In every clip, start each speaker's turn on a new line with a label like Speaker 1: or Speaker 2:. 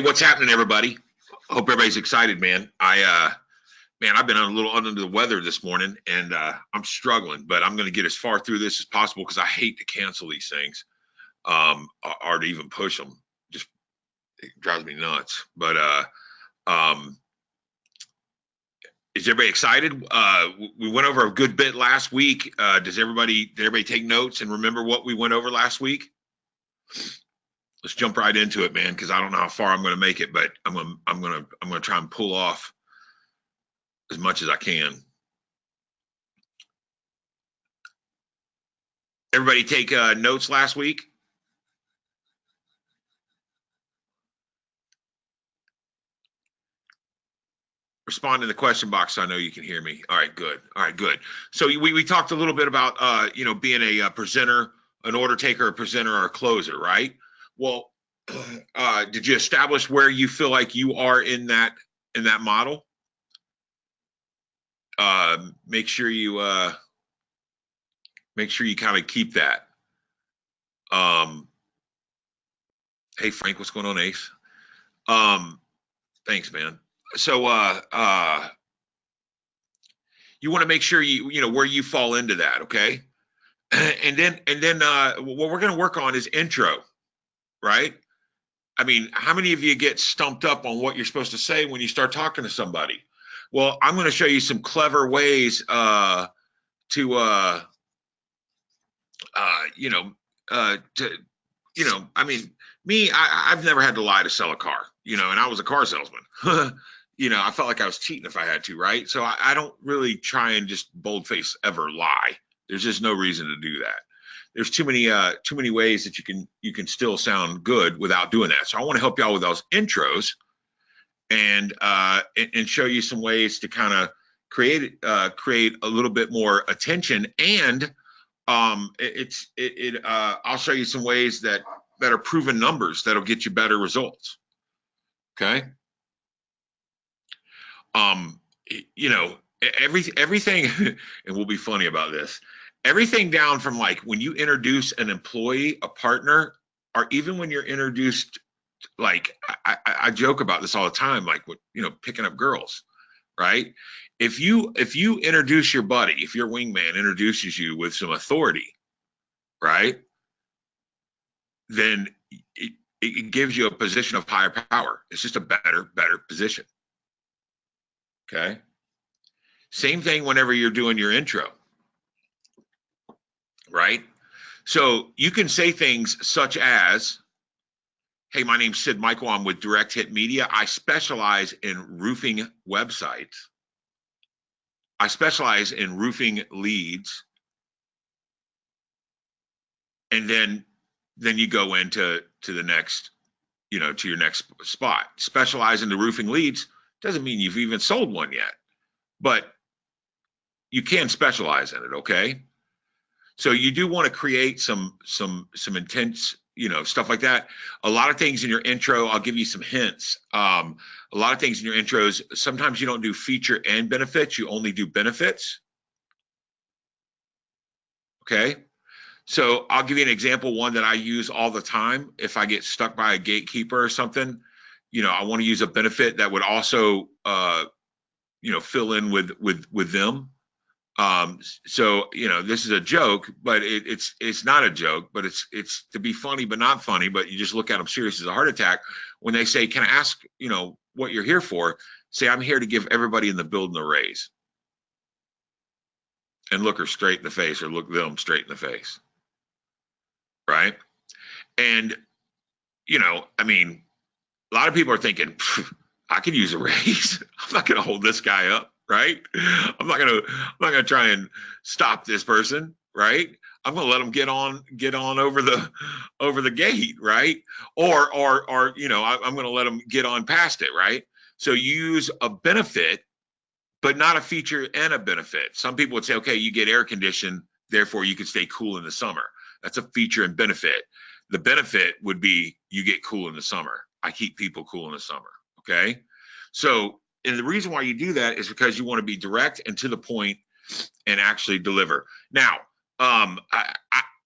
Speaker 1: what's happening, everybody? Hope everybody's excited, man. I've been a little under the weather this morning, and I'm struggling, but I'm going to get as far through this as possible because I hate to cancel these things, or to even push them. Just it drives me nuts. But is everybody excited? We went over a good bit last week. Did everybody take notes and remember what we went over last week? Let's jump right into it, man, because I don't know how far I'm going to make it, but I'm going to try and pull off as much as I can. Everybody take notes last week? Respond in the question box so I know you can hear me. All right, good. All right, good. So we talked a little bit about being a presenter, an order taker, a presenter, or a closer, right? Well, did you establish where you feel like you are in that model? Make sure you kind of keep that. Hey Frank, what's going on, Ace? Thanks, man. So you want to make sure you know where you fall into that, okay? And then what we're going to work on is intro, right? I mean, how many of you get stumped up on what you're supposed to say when you start talking to somebody? Well, I'm going to show you some clever ways I mean, I've never had to lie to sell a car, and I was a car salesman. I felt like I was cheating if I had to, right? So I don't really try and just boldface ever lie. There's just no reason to do that. There's too many ways that you can still sound good without doing that. So I want to help y'all with those intros and show you some ways to kind of create a little bit more attention. And I'll show you some ways that are proven numbers that'll get you better results. Okay. Everything, and we'll be funny about this. Everything down from like when you introduce an employee, a partner, or even when you're introduced, like I joke about this all the time, like with picking up girls, right? If you introduce your buddy, if your wingman introduces you with some authority, right, then it gives you a position of higher power. It's just a better position. Okay. Same thing whenever you're doing your intro, right? So you can say things such as, hey, my name's Sid Michael. I'm with Direct Hit Media. I specialize in roofing websites. I specialize in roofing leads. And then you go into the next, to your next spot. Specialize in the roofing leads doesn't mean you've even sold one yet, but you can specialize in it, okay? So you do want to create some intense, stuff like that. A lot of things in your intro, I'll give you some hints. A lot of things in your intros, sometimes you don't do feature and benefits, you only do benefits. Okay. So I'll give you an example, one that I use all the time. If I get stuck by a gatekeeper or something, I want to use a benefit that would also, fill in with them. So this is a joke, but it's not a joke, but it's to be funny but not funny, but you just look at them serious as a heart attack. When they say, can I ask what you're here for, say, I'm here to give everybody in the building a raise. And look her straight in the face, or look them straight in the face, right? And I mean, a lot of people are thinking, I could use a raise. I'm not going to hold this guy up, right? I'm not going to try and stop this person, right? I'm going to let them get on over the gate, right? Or I'm going to let them get on past it, right? So you use a benefit, but not a feature and a benefit. Some people would say, okay, you get air conditioned, therefore you can stay cool in the summer. That's a feature and benefit. The benefit would be you get cool in the summer. I keep people cool in the summer. Okay. So, and the reason why you do that is because you want to be direct and to the point and actually deliver. Now, I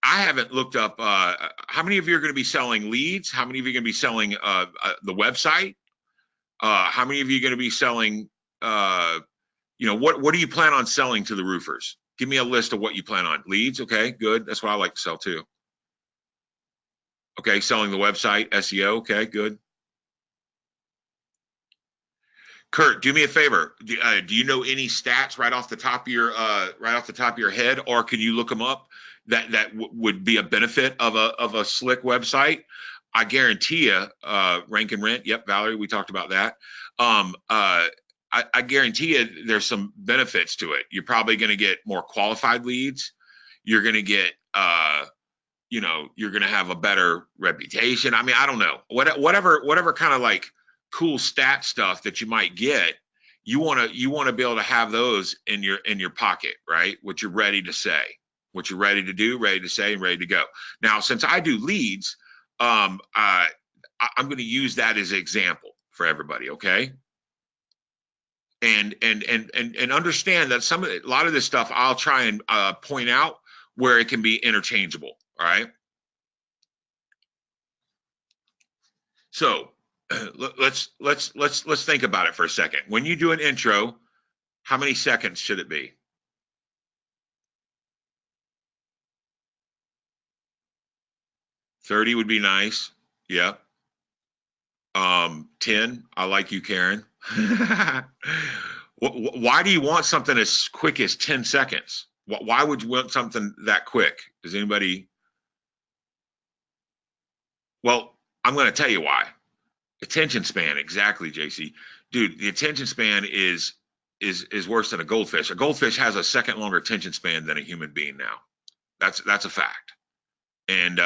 Speaker 1: I haven't looked up how many of you are going to be selling leads. How many of you are going to be selling the website? How many of you are going to be selling? What do you plan on selling to the roofers? Give me a list of what you plan on. Leads, okay, good. That's what I like to sell too. Okay, selling the website, SEO, okay, good. Kurt, do me a favor. Do you know any stats right off the top of your head, or can you look them up that would be a benefit of a slick website? I guarantee you, rank and rent. Yep, Valerie, we talked about that. I guarantee you, there's some benefits to it. You're probably going to get more qualified leads. You're going to get, you're going to have a better reputation. I mean, I don't know, whatever kind of like cool stat stuff that you might get, you want to be able to have those in your pocket, right? What you're ready to say, what you're ready to do, ready to say, and ready to go. Now, since I do leads, I'm going to use that as an example for everybody, okay? And understand that a lot of this stuff I'll try and point out where it can be interchangeable, all right? So let's think about it for a second. When you do an intro, how many seconds should it be? 30 would be nice. Yeah. 10. I like you, Karen. Why do you want something as quick as 10 seconds? Why would you want something that quick? Does anybody? Well, I'm going to tell you why. Attention span, exactly, JC. Dude, the attention span is worse than a goldfish. A goldfish has a second longer attention span than a human being now. That's a fact. And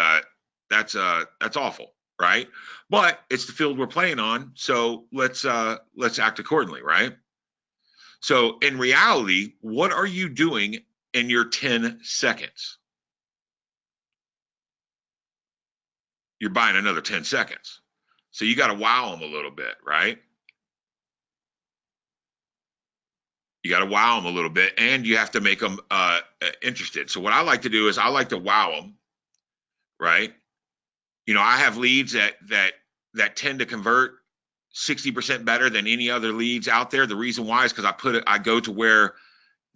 Speaker 1: that's awful, right? But it's the field we're playing on, so let's act accordingly, right? So in reality, what are you doing in your 10 seconds? You're buying another 10 seconds. So you got to wow them a little bit, right? You got to wow them a little bit, and you have to make them interested. So what I like to do is I like to wow them, right? I have leads that tend to convert 60% better than any other leads out there. The reason why is because I go to where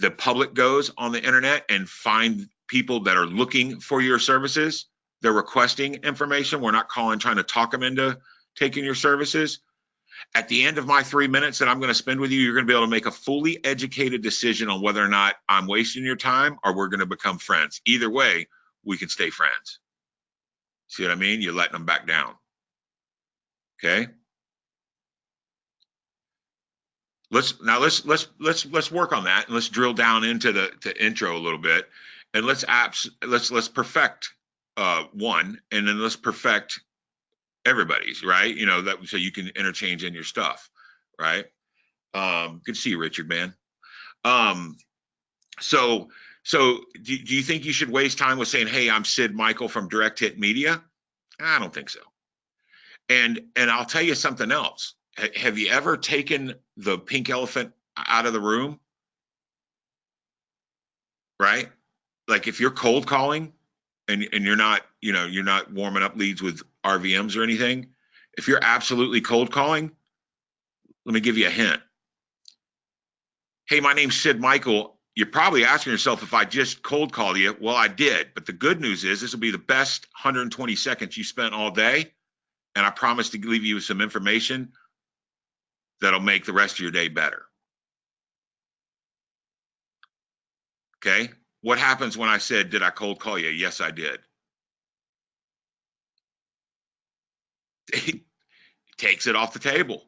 Speaker 1: the public goes on the internet and find people that are looking for your services. They're requesting information. We're not calling, trying to talk them into taking your services. At the end of my 3 minutes that I'm going to spend with you, you're going to be able to make a fully educated decision on whether or not I'm wasting your time or we're going to become friends. Either way, we can stay friends. See what I mean? You're letting them back down. Okay. Let's work on that, and let's drill down into the intro a little bit, and let's perfect one, and then let's perfect everybody's, right? That so you can interchange in your stuff, right? Good to see you, Richard, man. So do you think you should waste time with saying, hey, I'm Sid Michael from Direct Hit Media? I don't think so. And I'll tell you something else. Have you ever taken the pink elephant out of the room? Right? Like if you're cold calling and you're not warming up leads with RVMs or anything, if you're absolutely cold calling, let me give you a hint. Hey, my name's Sid Michael. You're probably asking yourself if I just cold called you. Well, I did. But the good news is this will be the best 120 seconds you spent all day. And I promise to leave you with some information that'll make the rest of your day better. Okay? What happens when I said, did I cold call you? Yes, I did. It takes it off the table.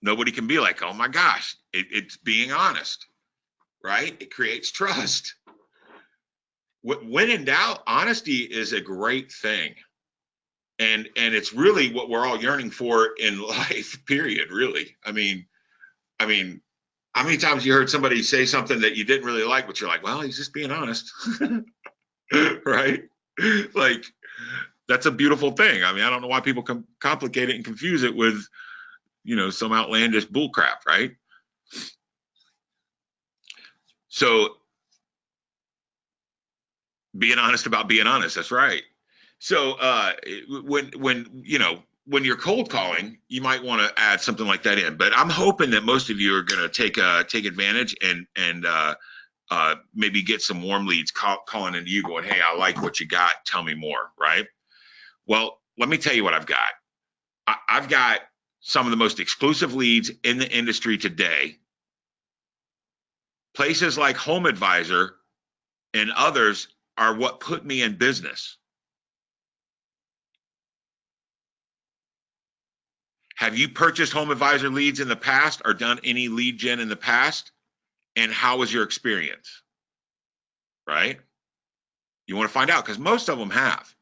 Speaker 1: Nobody can be like, oh my gosh, it's being honest, right? It creates trust. When in doubt, honesty is a great thing. And it's really what we're all yearning for in life, period, really. I mean, how many times you heard somebody say something that you didn't really like, but you're like, well, he's just being honest. Right? Like, that's a beautiful thing. I mean, I don't know why people complicate it and confuse it with, some outlandish bullcrap, right? So Being honest about being honest. That's right. So when you're cold calling, you might want to add something like that in. But I'm hoping that most of you are going to take advantage and maybe get some warm leads calling into you, going, "Hey, I like what you got. Tell me more." Right? Well, let me tell you what I've got. I've got some of the most exclusive leads in the industry today. Places like Home Advisor and others are what put me in business. Have you purchased Home Advisor leads in the past or done any lead gen in the past? And how was your experience? Right? You want to find out because most of them have.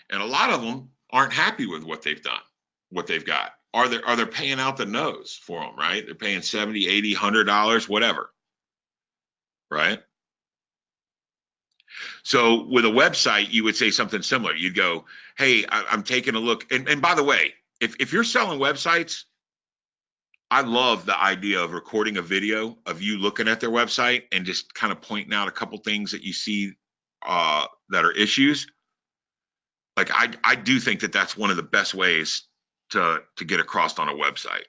Speaker 1: And a lot of them aren't happy with what they've done, what they've got. Are they paying out the nose for them, right? They're paying 70, 80, $100, whatever. Right? So with a website, you would say something similar. You'd go, "Hey, I'm taking a look." And by the way, if you're selling websites, I love the idea of recording a video of you looking at their website and just kind of pointing out a couple things that you see that are issues. Like I do think that that's one of the best ways to get across on a website.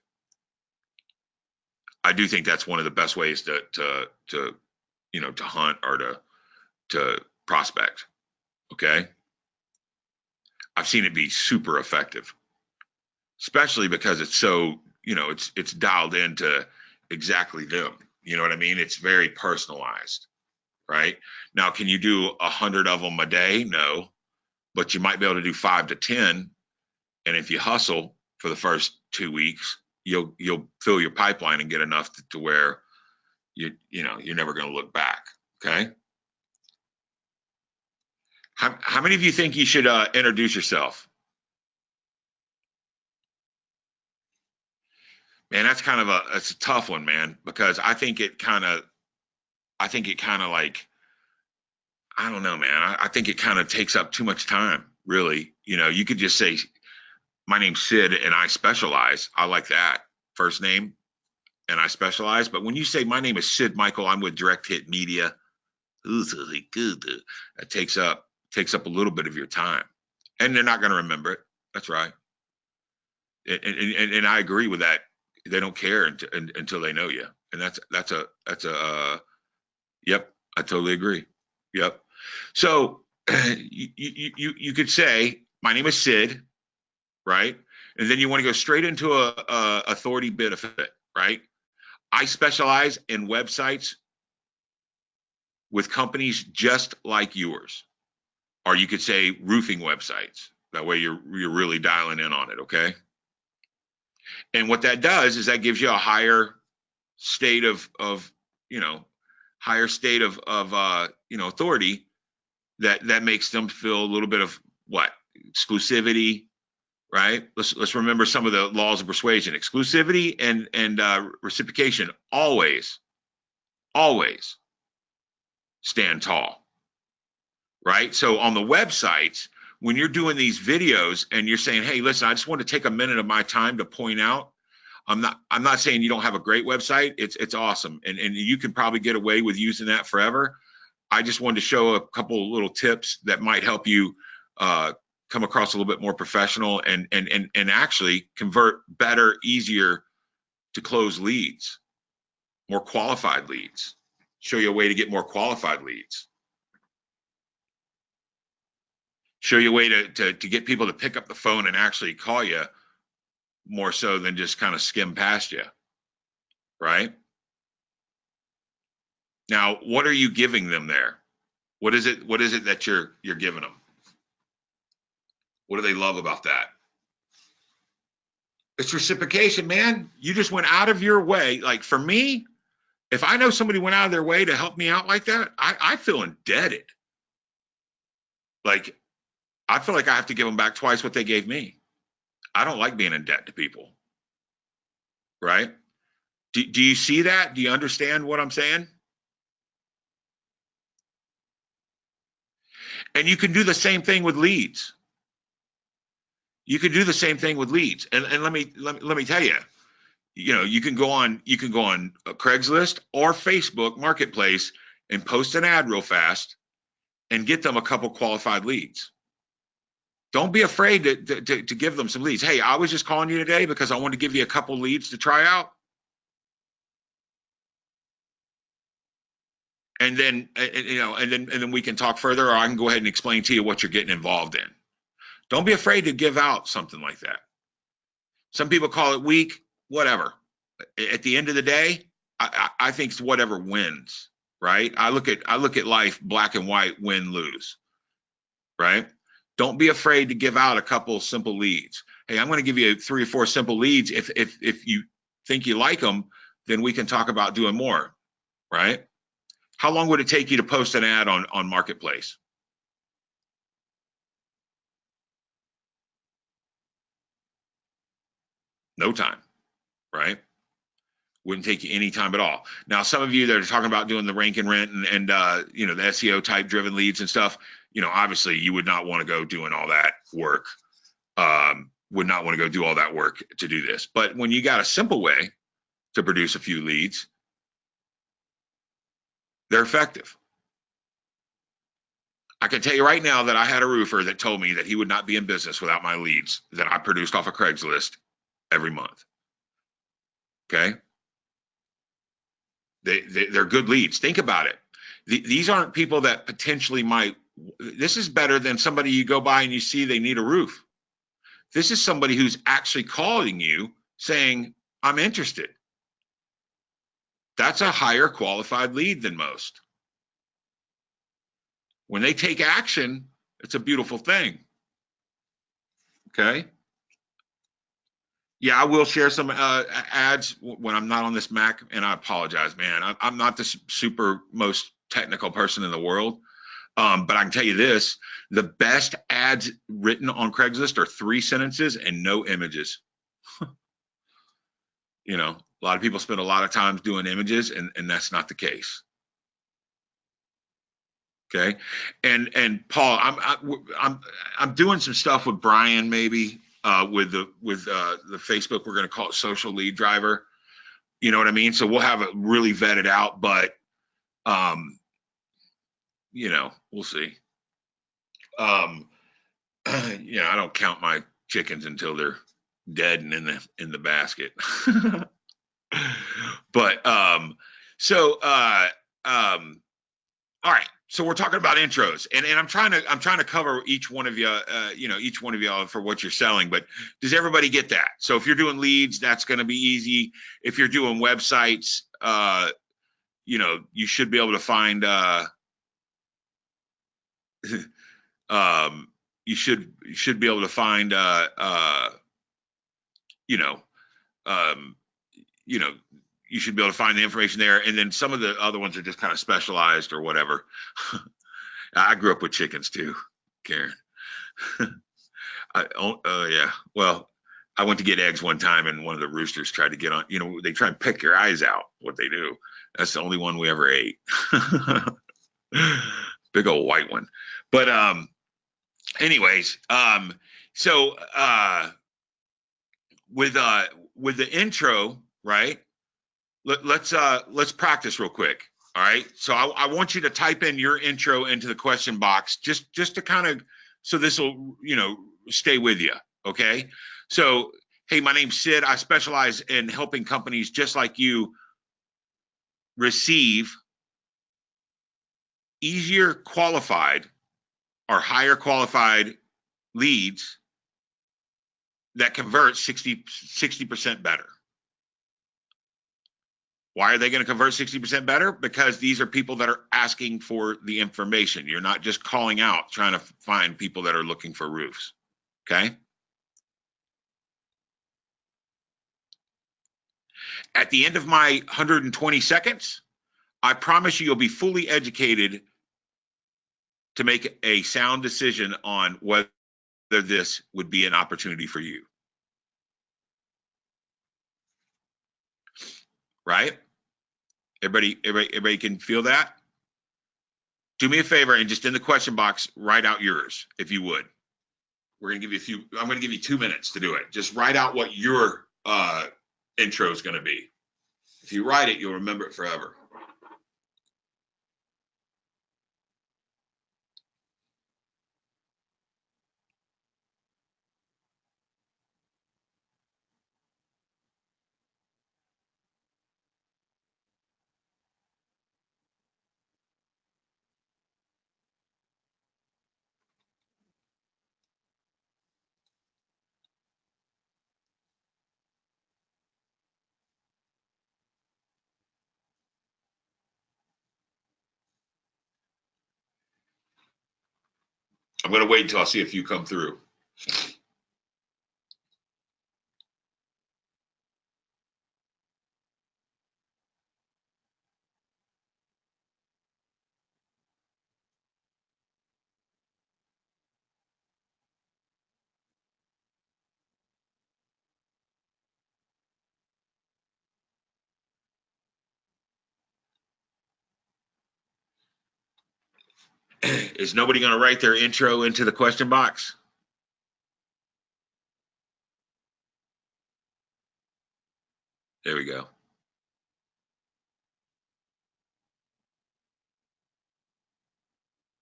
Speaker 1: I do think that's one of the best ways to hunt or to prospect. Okay, I've seen it be super effective, especially because it's so it's dialed into exactly them. You know what I mean? It's very personalized, right? Now, can you do 100 of them a day? No, but you might be able to do 5 to 10. And if you hustle for the first 2 weeks, you'll fill your pipeline and get enough to where you're never going to look back. Okay. How many of you think you should introduce yourself? Man, it's a tough one, man, because I think it kind of like, I don't know, man. I think it kind of takes up too much time, really. You could just say, "My name's Sid and I specialize." I like that first name, and I specialize. But when you say, "My name is Sid Michael, I'm with Direct Hit Media," that takes up a little bit of your time, and they're not going to remember it. That's right. And I agree with that. They don't care until they know you, and yep. I totally agree. Yep. So you could say, "My name is Sid," right? And then you want to go straight into a authority benefit, right? "I specialize in websites with companies just like yours." Or you could say roofing websites. That way you're really dialing in on it, okay? And what that does is that gives you a higher state of you know higher state of authority that makes them feel a little bit of what exclusivity, right? Let's remember some of the laws of persuasion. Exclusivity and reciprocation always stand tall, right? So on the websites, when you're doing these videos and you're saying, "Hey, listen, I just want to take a minute of my time to point out," I'm not saying you don't have a great website. It's awesome, and you can probably get away with using that forever. I just wanted to show a couple of little tips that might help you uh, come across a little bit more professional and actually convert better, easier to close leads, more qualified leads. Show you a way to get more qualified leads. Show you a way to get people to pick up the phone and actually call you more so than just kind of skim past you, right? Now, what are you giving them there? What is it that you're giving them? What do they love about that? It's reciprocation, man. You just went out of your way. Like for me, if I know somebody went out of their way to help me out like that, I feel indebted. Like I feel like I have to give them back twice what they gave me. I don't like being in debt to people, right? Do you see that? Do you understand what I'm saying? And you can do the same thing with leads. You can do the same thing with leads. And let me tell you, you can go on Craigslist or Facebook Marketplace and post an ad real fast and get them a couple qualified leads. Don't be afraid to give them some leads. Hey, I was just calling you today because I want to give you a couple leads to try out. And then, and then we can talk further, or I can go ahead and explain to you what you're getting involved in. Don't be afraid to give out something like that. Some people call it weak, whatever. At the end of the day, I think it's whatever wins, right? I look at life black and white, win, lose, right? Don't be afraid to give out a couple simple leads. Hey, I'm going to give you 3 or 4 simple leads. If you think you like them, then we can talk about doing more, right? How long would it take you to post an ad on Marketplace? No time, right? Wouldn't take you any time at all. Now, some of you that are talking about doing the rank and rent and the SEO type driven leads and stuff, obviously you would not want to go doing all that work. Would not want to go do all that work to do this. But when you got a simple way to produce a few leads, they're effective. I can tell you right now that I had a roofer that told me that he would not be in business without my leads that I produced off of Craigslist every month. Okay. They're good leads. Think about it. These aren't people that potentially might. This is better than somebody you go by and you see they need a roof. This is somebody who's actually calling you saying, I'm interested. That's a higher qualified lead than most. When they take action, it's a beautiful thing. Okay. Yeah, I will share some ads when I'm not on this Mac, and I apologize, man. I'm not the super most technical person in the world, but I can tell you this: the best ads written on Craigslist are 3 sentences and no images. A lot of people spend a lot of time doing images, and that's not the case. Okay, and Paul, I'm doing some stuff with Brian maybe with the Facebook. We're going to call it Social Lead Driver. You know what I mean? So we'll have it really vetted out, but we'll see. I don't count my chickens until they're dead and in the basket. But all right. So we're talking about intros, and I'm trying to cover each one of you, each one of y'all for what you're selling. But does everybody get that? So if you're doing leads, that's going to be easy. If you're doing websites, you should be able to find. You should be able to find. You should be able to find the information there, and then some of the other ones are just kind of specialized or whatever. I grew up with chickens too, Karen. Yeah. Well, I went to get eggs one time, and one of the roosters tried to get on. They try and pick your eyes out. What they do. That's the only one we ever ate. Big old white one. But anyways, so with the intro, right? Let's practice real quick. All right. So I want you to type in your intro into the question box just to kind of, so this will, stay with you. Okay. So, hey, my name's Sid. I specialize in helping companies just like you receive easier qualified or higher qualified leads that convert 60% better. Why are they going to convert 60% better? Because these are people that are asking for the information. You're not just calling out trying to find people that are looking for roofs. Okay. At the end of my 120 seconds, I promise you'll be fully educated to make a sound decision on whether this would be an opportunity for you. Right? Everybody can feel that? Do me a favor and just in the question box, write out yours, if you would. We're going to give you I'm going to give you 2 minutes to do it. Just write out what your intro is going to be. If you write it, you'll remember it forever. I'm going to wait until I see a few come through. Is nobody going to write their intro into the question box? There we go.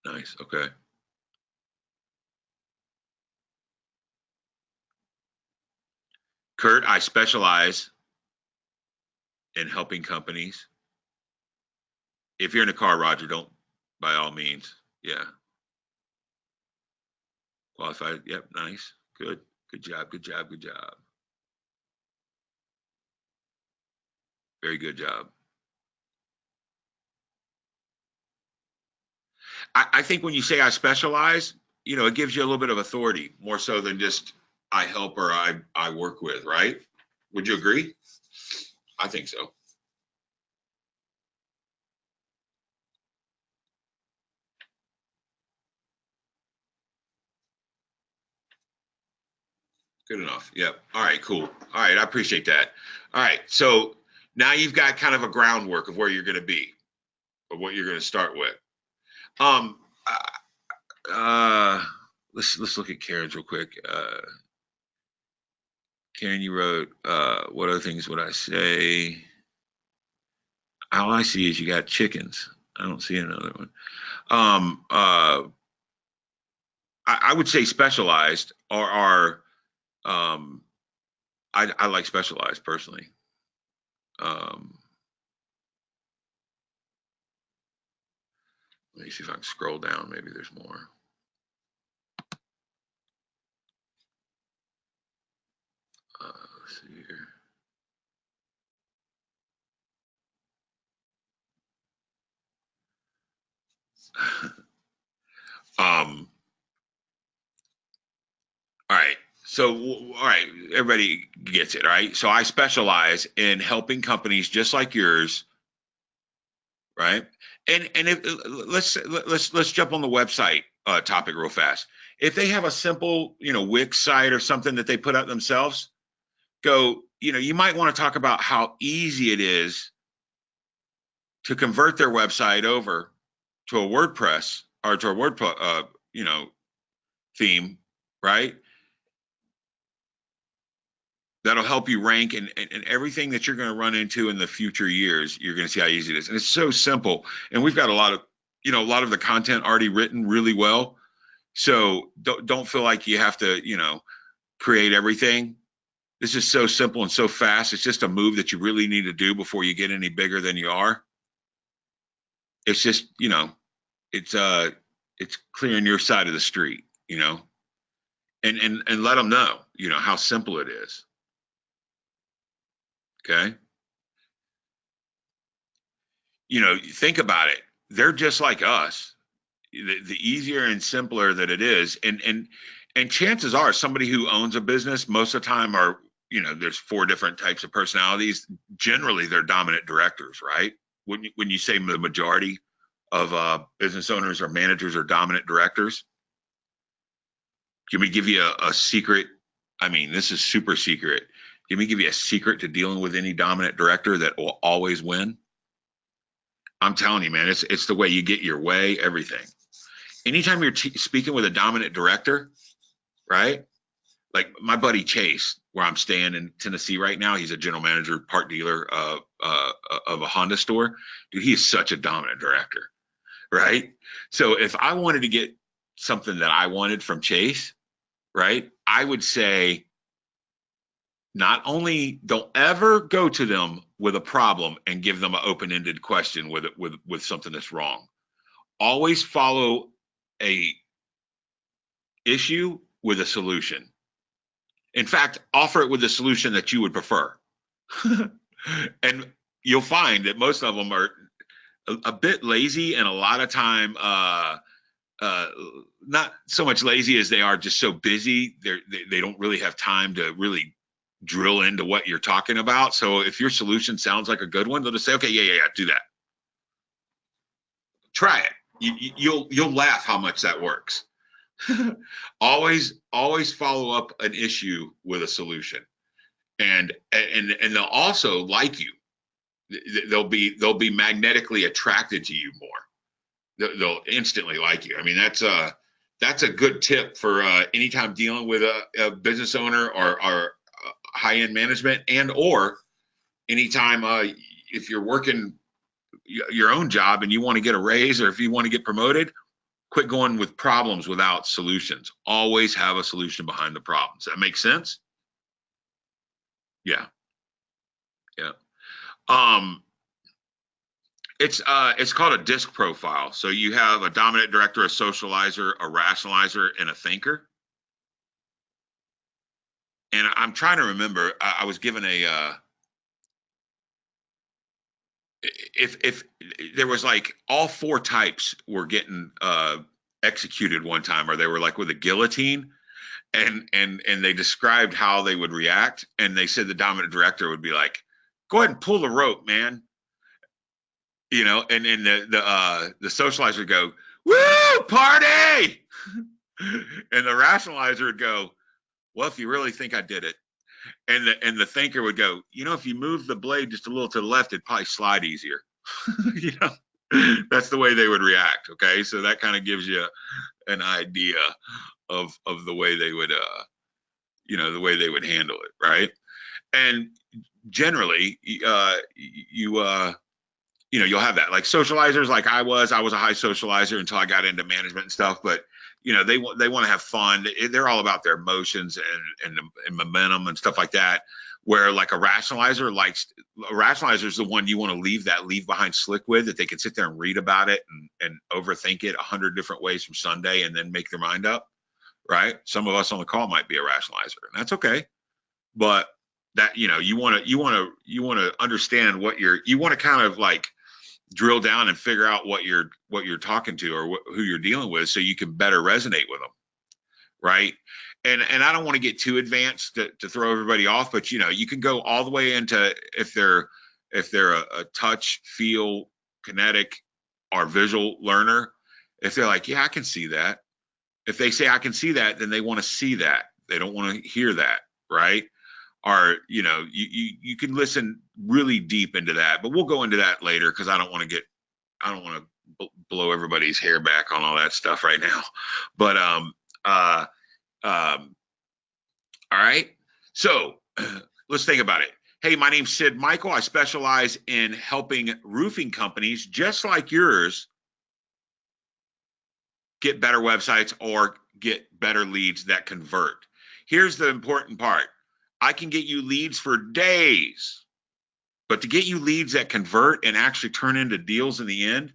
Speaker 1: Nice. Okay. Kurt, I specialize in helping companies. If you're in a car, Roger, don't, by all means. Yeah. Qualified. Yep. Nice. Good. Good job. Good job. Good job. Very good job. I think when you say I specialize, it gives you a little bit of authority, more so than just I help or I work with, right? Would you agree? I think so. Good enough. Yep. All right, cool. All right, I appreciate that. All right, so now you've got kind of a groundwork of where you're going to be, or what you're going to start with. Um, uh, let's look at Karen's real quick. Karen, you wrote, what other things would I say? All I see is you got chickens. I don't see another one. I would say specialized are I like specialized personally. Um, Let me see if I can scroll down. Maybe there's more. Let's see here. um, all right. So, all right, everybody gets it, right? So I specialize in helping companies just like yours, right? And if let's jump on the website topic real fast. If they have a simple, Wix site or something that they put up themselves, you might want to talk about how easy it is to convert their website over to a WordPress or to a theme, right? That'll help you rank and everything that you're going to run into in the future years. You're going to see how easy it is, and it's so simple. And we've got a lot of the content already written really well. So don't feel like you have to, create everything. This is so simple and so fast. It's just a move that you really need to do before you get any bigger than you are. It's just, it's it's clearing your side of the street, and let them know, how simple it is. Okay. Think about it. They're just like us. The easier and simpler that it is, and chances are somebody who owns a business most of the time are, there's four different types of personalities. Generally, they're dominant directors, right? When you say the majority of business owners or managers are dominant directors, let me give you a secret. I mean, this is super secret. Let me give you a secret to dealing with any dominant director that will always win. I'm telling you, man, it's the way you get your way, everything. Anytime you're speaking with a dominant director, right? Like my buddy Chase, where I'm staying in Tennessee right now, he's a general manager, part dealer of a Honda store. Dude, he is such a dominant director, right? So if I wanted to get something that I wanted from Chase, right, I would say not only don't ever go to them with a problem and give them an open-ended question with something that's wrong. Always follow a issue with a solution. In fact, offer it with a solution that you would prefer. And you'll find that most of them are a bit lazy and a lot of time uh, not so much lazy as they are just so busy. They don't really have time to really drill into what you're talking about. So if your solution sounds like a good one, they'll just say, okay, yeah, do that. Try it. You'll laugh how much that works. Always follow up an issue with a solution, and they'll also like you. They'll be magnetically attracted to you more. They'll instantly like you. I mean, that's a good tip for anytime dealing with a business owner or high end management, and or anytime if you're working your own job and you want to get a raise, or if you want to get promoted. Quit going with problems without solutions. Always have a solution behind the problems. That makes sense? Yeah. Yeah. Um, it's called a disc profile. So you have a dominant director, a socializer, a rationalizer, and a thinker. And I'm trying to remember. I was given a if there was like all four types were getting executed one time, or they were like with a guillotine, and they described how they would react, and they said the dominant director would be like, "Go ahead and pull the rope, man," and the socializer would go, "Woo, party," and the rationalizer would go, "Well, if you really think I did it," and the thinker would go, "If you move the blade just a little to the left, it'd probably slide easier." you know, that's the way they would react. Okay, so that kind of gives you an idea of the way they would the way they would handle it, right? And generally, you'll have that, like socializers, like I was a high socializer until I got into management and stuff. But they want to have fun. They're all about their emotions and momentum and stuff like that. Where like a rationalizer is the one you want to leave behind slick with, that they can sit there and read about it and overthink it 100 different ways from Sunday and then make their mind up. Right? Some of us on the call might be a rationalizer, and that's okay. But that you want to understand you want to kind of like drill down and figure out what you're talking to, or who you're dealing with, so you can better resonate with them, right? And I don't want to get too advanced to throw everybody off, but you can go all the way into if they're a touch, feel, kinetic, or visual learner. If they're like, yeah, I can see that. If they say I can see that, then they want to see that. They don't want to hear that, right? Or you can listen really deep into that, but we'll go into that later, because I don't want to blow everybody's hair back on all that stuff right now. But all right. So let's think about it. Hey, my name's Sid Michael. I specialize in helping roofing companies just like yours get better websites or get better leads that convert. Here's the important part. I can get you leads for days, but to get you leads that convert and actually turn into deals in the end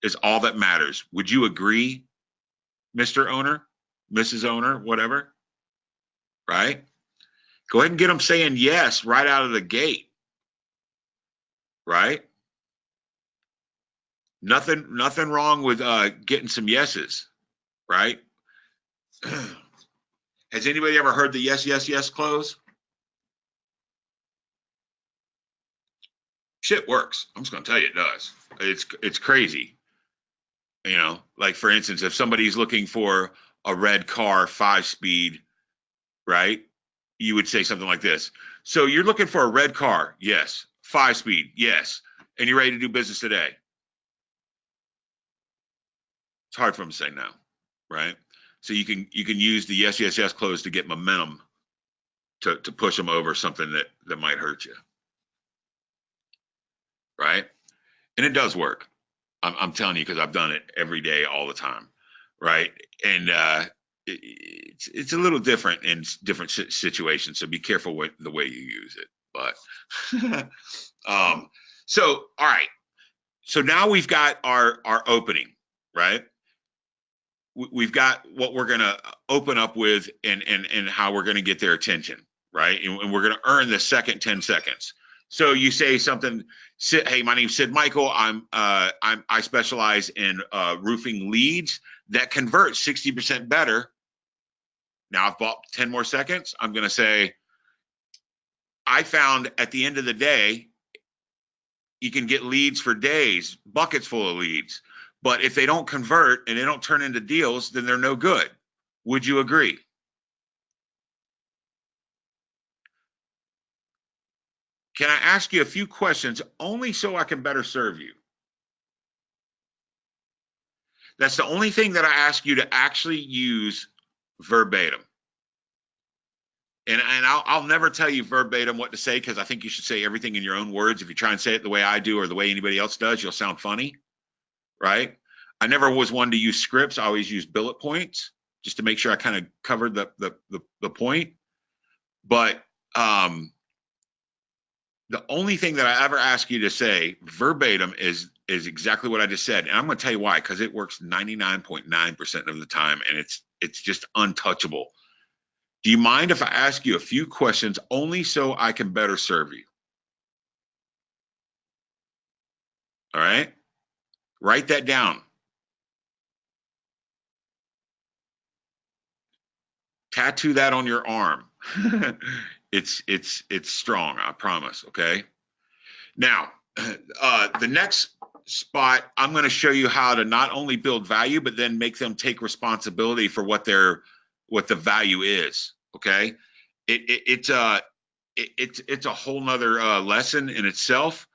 Speaker 1: is all that matters. Would you agree, Mr. Owner, Mrs. Owner, whatever? Right? Go ahead and get them saying yes right out of the gate. Right? Nothing wrong with getting some yeses. Right? Has anybody ever heard the yes, yes, yes close? Shit works. I'm just going to tell you it does. It's crazy. Like for instance, if somebody's looking for a red car, 5-speed, right? You would say something like this. So you're looking for a red car? Yes. 5-speed? Yes. And you're ready to do business today? It's hard for them to say no, right? So you can use the yes, yes, yes close to get momentum to push them over something that might hurt you, right? And it does work. I'm telling you, because I've done it every day, all the time, right? And it's a little different in different situations, so be careful with the way you use it. But so all right, so now we've got our opening, right? We've got what we're going to open up with, and how we're going to get their attention, right? And we're going to earn the second 10 seconds. So you say something. Hey, my name's Sid Michael. I specialize in roofing leads that convert 60% better. Now I've bought 10 more seconds. I'm going to say, I found at the end of the day, you can get leads for days, buckets full of leads. But if they don't convert and they don't turn into deals, then they're no good. Would you agree? Can I ask you a few questions only so I can better serve you? That's the only thing that I ask you to actually use verbatim. And I'll never tell you verbatim what to say, because I think you should say everything in your own words. If you try and say it the way I do or the way anybody else does, you'll sound funny, right? I never was one to use scripts. I always use bullet points just to make sure I kind of covered the point. But the only thing that I ever ask you to say verbatim is exactly what I just said. And I'm going to tell you why, because it works 99.9% of the time, and it's just untouchable. Do you mind if I ask you a few questions only so I can better serve you? All right? Write that down. Tattoo that on your arm. It's strong, I promise, okay? Now, the next spot, I'm going to show you how to not only build value, but then make them take responsibility for what the value is. Okay, it's a whole nother lesson in itself,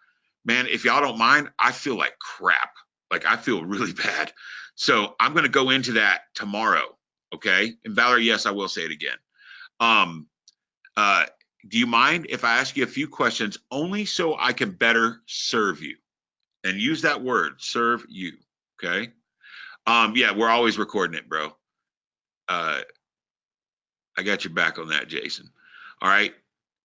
Speaker 1: man. If y'all don't mind, I feel like crap. Like, I feel really bad. So I'm going to go into that tomorrow. Okay, and Valerie, yes, I will say it again. Do you mind if I ask you a few questions only so I can better serve you? And use that word, serve you. Okay. Yeah, we're always recording it, bro. I got your back on that, Jason. All right.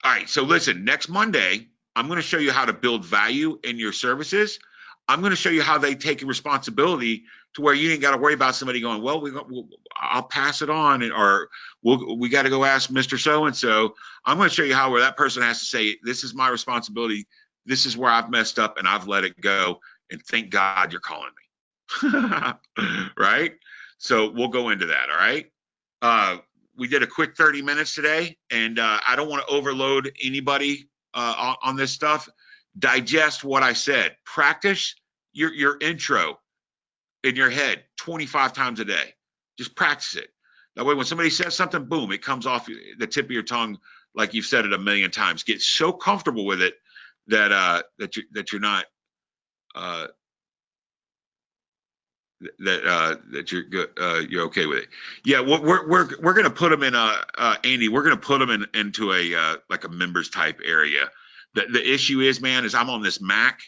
Speaker 1: All right. So listen, next Monday, I'm going to show you how to build value in your services. I'm going to show you how they take responsibility to where you ain't got to worry about somebody going, well, I'll pass it on, or we got to go ask Mr. So-and-so. I'm going to show you how where that person has to say, this is my responsibility. This is where I've messed up and I've let it go. And thank God you're calling me. Right? So we'll go into that. All right. We did a quick 30 minutes today, and I don't want to overload anybody on this stuff. Digest what I said. Practice your intro in your head 25 times a day. Just practice it. That way, when somebody says something, boom, it comes off the tip of your tongue like you've said it a million times. Get so comfortable with it that you're not that you're good, you're okay with it. Yeah, we're gonna put them in Andy. We're gonna put them into a like a members type area. The issue is, man, is I'm on this Mac.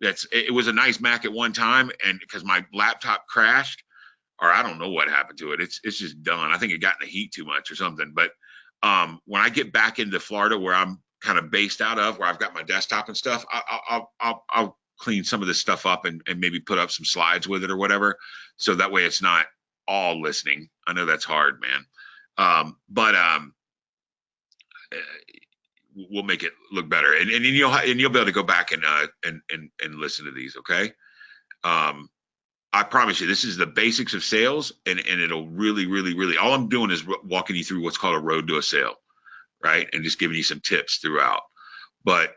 Speaker 1: It was a nice Mac at one time, and because my laptop crashed, or I don't know what happened to it. It's just done. I think it got in the heat too much or something. But when I get back into Florida, where I'm kind of based out of, where I've got my desktop and stuff, I'll clean some of this stuff up and maybe put up some slides with it or whatever, so that way it's not all listening. I know that's hard, man. But we'll make it look better, and you'll be able to go back and listen to these. Okay. I promise you, this is the basics of sales, and it'll really, all I'm doing is walking you through what's called a road to a sale, right? And just giving you some tips throughout. But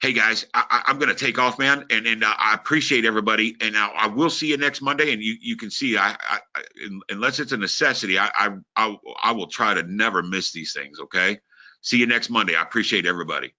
Speaker 1: hey, guys, I'm going to take off, man, and I appreciate everybody. And I will see you next Monday, and you can see, unless it's a necessity, I will try to never miss these things. Okay. See you next Monday. I appreciate everybody.